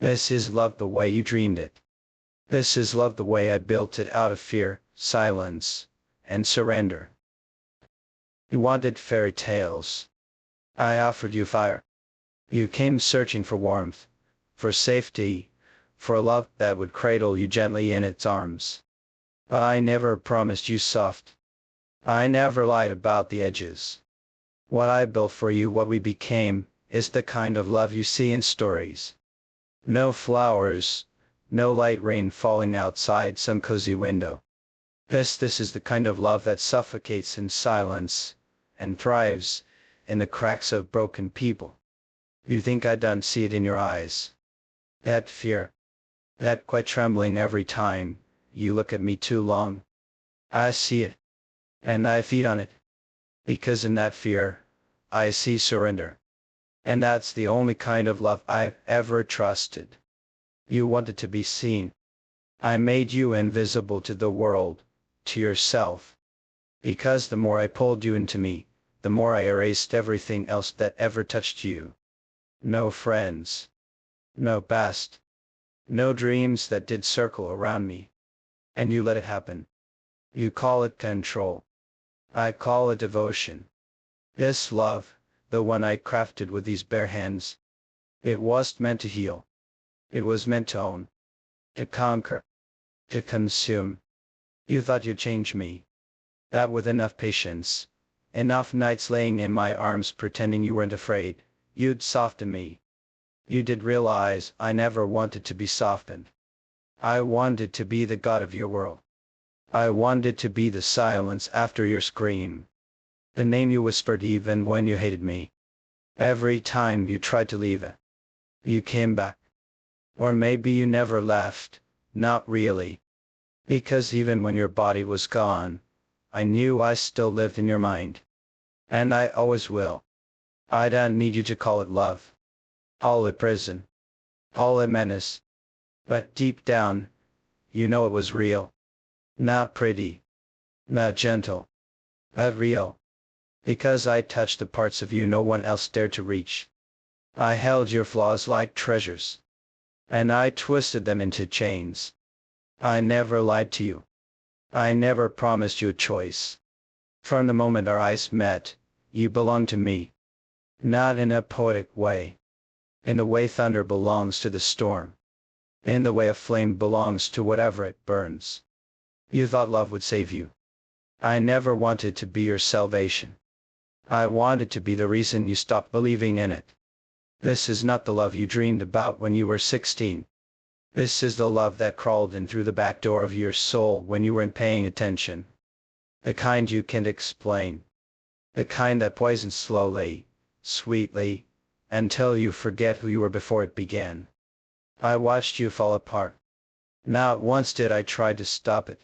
This is love the way you dreamed it. This is love the way I built it out of fear, silence, and surrender. You wanted fairy tales. I offered you fire. You came searching for warmth, for safety, for a love that would cradle you gently in its arms. But I never promised you soft. I never lied about the edges. What I built for you, what we became, is the kind of love you see in stories. No flowers, no light rain falling outside some cozy window. This is the kind of love that suffocates in silence, and thrives in the cracks of broken people. You think I don't see it in your eyes? That fear, that quiet trembling every time you look at me too long. I see it, and I feed on it. Because in that fear, I see surrender. And that's the only kind of love I've ever trusted. You wanted to be seen. I made you invisible to the world, to yourself. Because the more I pulled you into me, the more I erased everything else that ever touched you. No friends. No past. No dreams that did circle around me. And you let it happen. You call it control. I call it devotion. This love, the one I crafted with these bare hands. It wasn't meant to heal. It was meant to own. To conquer. To consume. You thought you'd change me. That with enough patience, enough nights laying in my arms pretending you weren't afraid, you'd soften me. You did realize I never wanted to be softened. I wanted to be the god of your world. I wanted to be the silence after your scream. The name you whispered even when you hated me. Every time you tried to leave it, you came back. Or maybe you never left, not really. Because even when your body was gone, I knew I still lived in your mind. And I always will. I don't need you to call it love. Call it prison. Call it menace. But deep down, you know it was real. Not pretty. Not gentle. But real. Because I touched the parts of you no one else dared to reach. I held your flaws like treasures. And I twisted them into chains. I never lied to you. I never promised you a choice. From the moment our eyes met, you belonged to me. Not in a poetic way. In the way thunder belongs to the storm. In the way a flame belongs to whatever it burns. You thought love would save you. I never wanted to be your salvation. I wanted to be the reason you stopped believing in it. This is not the love you dreamed about when you were 16. This is the love that crawled in through the back door of your soul when you weren't paying attention. The kind you can't explain. The kind that poisons slowly, sweetly, until you forget who you were before it began. I watched you fall apart. Not once did I try to stop it.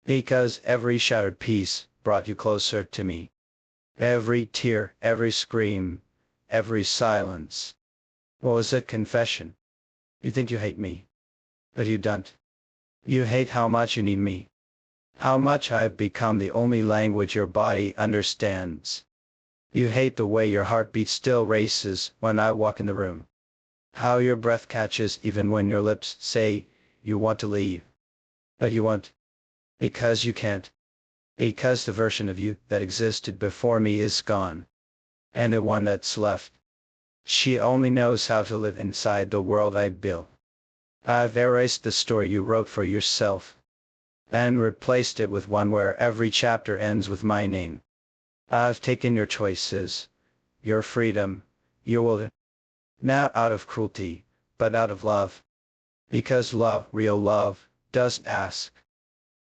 Because every shattered piece brought you closer to me. Every tear, every scream, every silence. What was a confession? You think you hate me. But you don't. You hate how much you need me. How much I've become the only language your body understands. You hate the way your heartbeat still races when I walk in the room. How your breath catches even when your lips say you want to leave. But you won't. Because you can't. Because the version of you that existed before me is gone. And the one that's left, she only knows how to live inside the world I built. I've erased the story you wrote for yourself. And replaced it with one where every chapter ends with my name. I've taken your choices, your freedom, your will. Not out of cruelty, but out of love. Because love, real love, doesn't ask.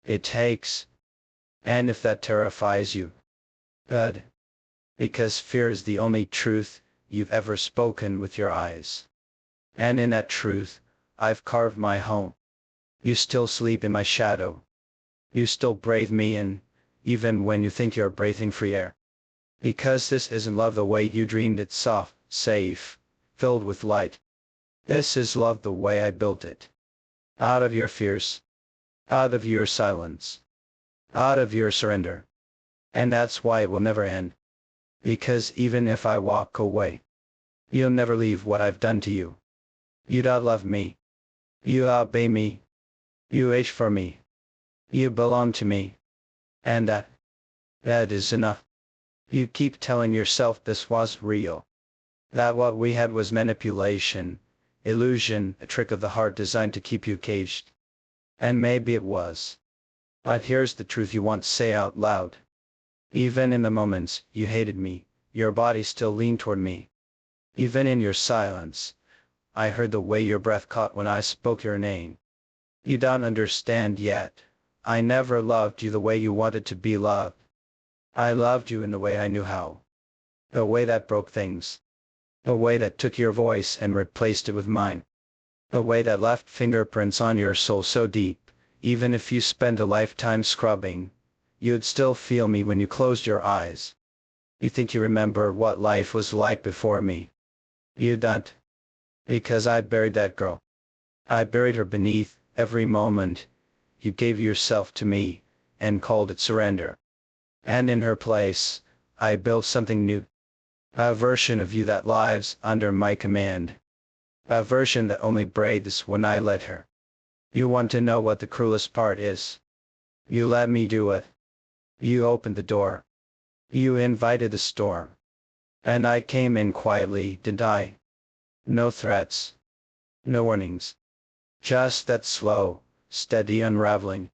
It takes. And if that terrifies you, good. Because fear is the only truth you've ever spoken with your eyes. And in that truth, I've carved my home. You still sleep in my shadow. You still breathe me in, even when you think you're breathing free air. Because this isn't love the way you dreamed it, soft, safe, filled with light. This is love the way I built it. Out of your fears. Out of your silence. Out of your surrender. And that's why it will never end. Because even if I walk away, you'll never leave what I've done to you. You don't love me. You obey me. You wait for me. You belong to me. And that is enough. You keep telling yourself this was real. That what we had was manipulation, illusion, a trick of the heart designed to keep you caged. And maybe it was. But here's the truth you want to say out loud. Even in the moments you hated me, your body still leaned toward me. Even in your silence, I heard the way your breath caught when I spoke your name. You don't understand yet. I never loved you the way you wanted to be loved. I loved you in the way I knew how. The way that broke things. The way that took your voice and replaced it with mine. The way that left fingerprints on your soul so deep, even if you spent a lifetime scrubbing, you'd still feel me when you closed your eyes. You think you remember what life was like before me. You don't. Because I buried that girl. I buried her beneath every moment. You gave yourself to me, and called it surrender. And in her place, I built something new. A version of you that lives under my command. A version that only breathes when I let her. You want to know what the cruelest part is? You let me do it. You opened the door. You invited the storm. And I came in quietly, didn't I? No threats. No warnings. Just that slow, steady unraveling.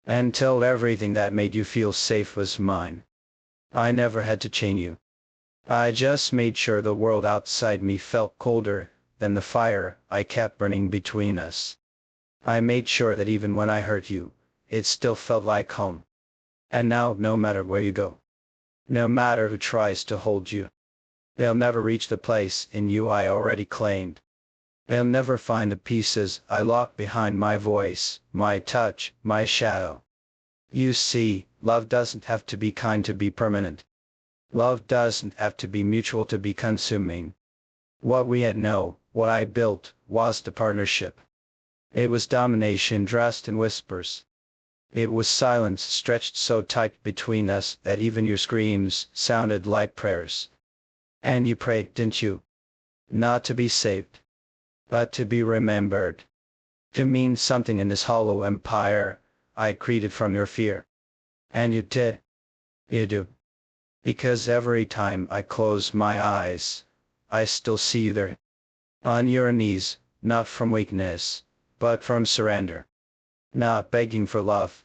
Until everything that made you feel safe was mine. I never had to chain you. I just made sure the world outside me felt colder than the fire I kept burning between us. I made sure that even when I hurt you, it still felt like home. And now, no matter where you go, no matter who tries to hold you, they'll never reach the place in you I already claimed. They'll never find the pieces I locked behind my voice, my touch, my shadow. You see, love doesn't have to be kind to be permanent. Love doesn't have to be mutual to be consuming. What we had what I built, was the partnership. It was domination dressed in whispers. It was silence stretched so tight between us that even your screams sounded like prayers. And you prayed, didn't you? Not to be saved, but to be remembered. To mean something in this hollow empire I created from your fear. And you did. You do. Because every time I close my eyes, I still see you there. On your knees, not from weakness, but from surrender. Not begging for love,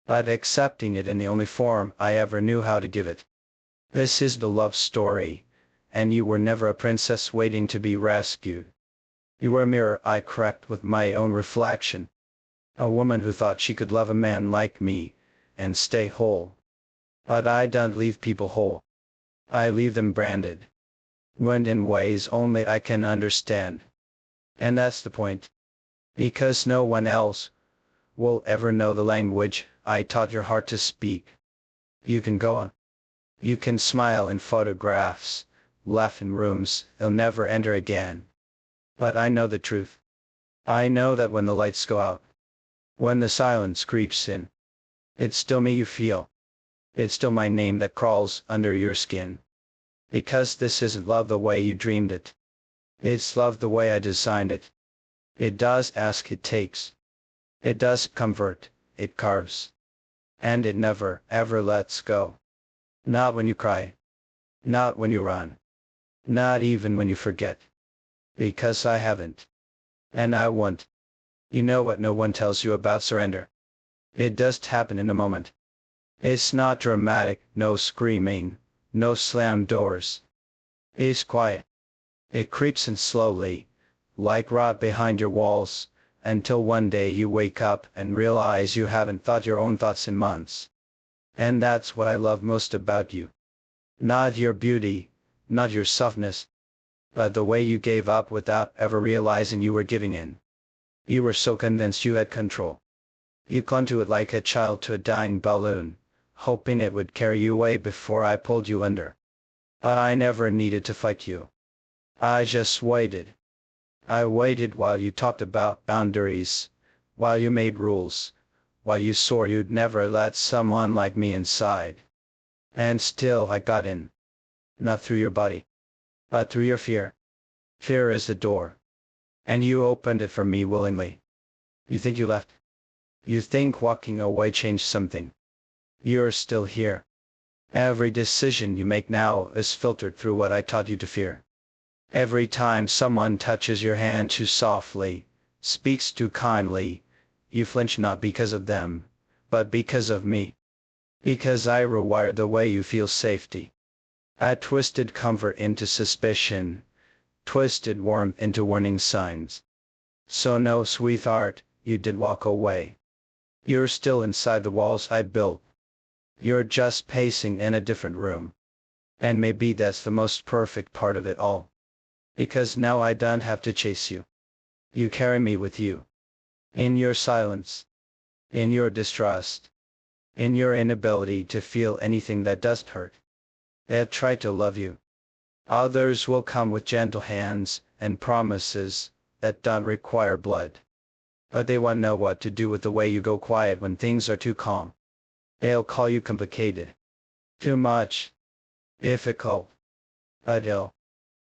but accepting it in the only form I ever knew how to give it. This is the love story, and you were never a princess waiting to be rescued. You were a mirror I cracked with my own reflection. A woman who thought she could love a man like me, and stay whole. But I don't leave people whole. I leave them branded. Wound in ways only I can understand. And that's the point. Because no one else will ever know the language I taught your heart to speak. You can go on. You can smile in photographs, laugh in rooms they'll never enter again. But I know the truth. I know that when the lights go out, when the silence creeps in, it's still me you feel. It's still my name that crawls under your skin. Because this isn't love the way you dreamed it. It's love the way I designed it. It does ask, it takes. It does comfort, it carves. And it never, ever lets go. Not when you cry. Not when you run. Not even when you forget. Because I haven't. And I won't. You know what no one tells you about surrender. It does happen in a moment. It's not dramatic, no screaming, no slammed doors. It's quiet. It creeps in slowly, like rot behind your walls, until one day you wake up and realize you haven't thought your own thoughts in months. And that's what I love most about you. Not your beauty, not your softness, but the way you gave up without ever realizing you were giving in. You were so convinced you had control. You clung to it like a child to a dying balloon, hoping it would carry you away before I pulled you under. But I never needed to fight you. I just waited. I waited while you talked about boundaries, while you made rules, while you swore you'd never let someone like me inside. And still I got in. Not through your body, but through your fear. Fear is the door. And you opened it for me willingly. You think you left? You think walking away changed something? You're still here. Every decision you make now is filtered through what I taught you to fear. Every time someone touches your hand too softly, speaks too kindly, you flinch not because of them, but because of me. Because I rewired the way you feel safety. I twisted comfort into suspicion, twisted warmth into warning signs. So no, sweetheart, you did walk away. You're still inside the walls I built. You're just pacing in a different room. And maybe that's the most perfect part of it all. Because now I don't have to chase you. You carry me with you. In your silence. In your distrust. In your inability to feel anything that doesn't hurt. I've tried to love you. Others will come with gentle hands and promises that don't require blood. But they won't know what to do with the way you go quiet when things are too calm. They'll call you complicated. Too much. Difficult. But ill.